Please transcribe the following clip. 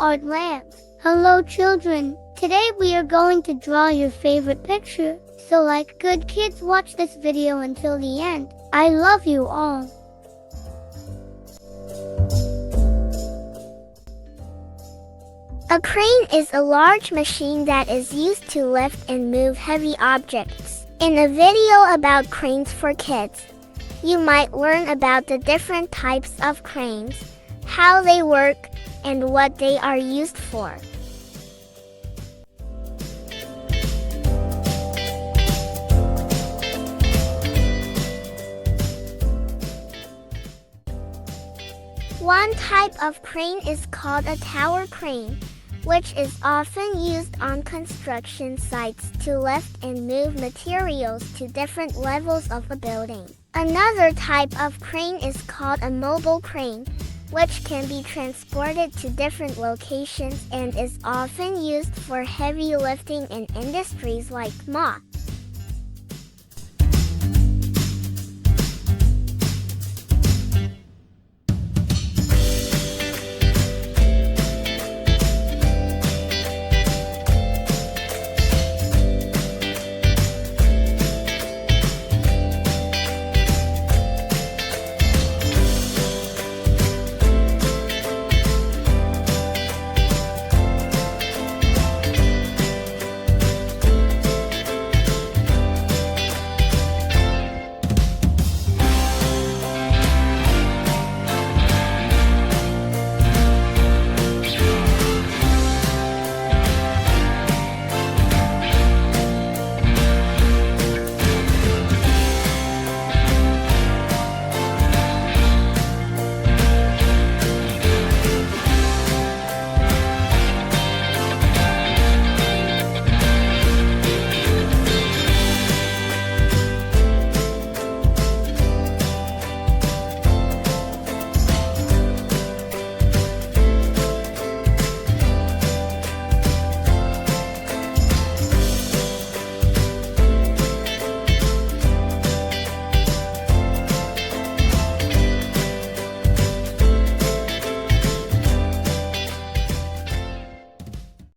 art lanthe. Hello children, today we are going to draw your favorite picture. So like good kids, watch this video until the end. I love you all. A crane is a large machine that is used to lift and move heavy objects. In a video about cranes for kids, you might learn about the different types of cranes, how they work, and what they are used for. One type of crane is called a tower crane, which is often used on construction sites to lift and move materials to different levels of a building. Another type of crane is called a mobile crane, which can be transported to different locations and is often used for heavy lifting in industries like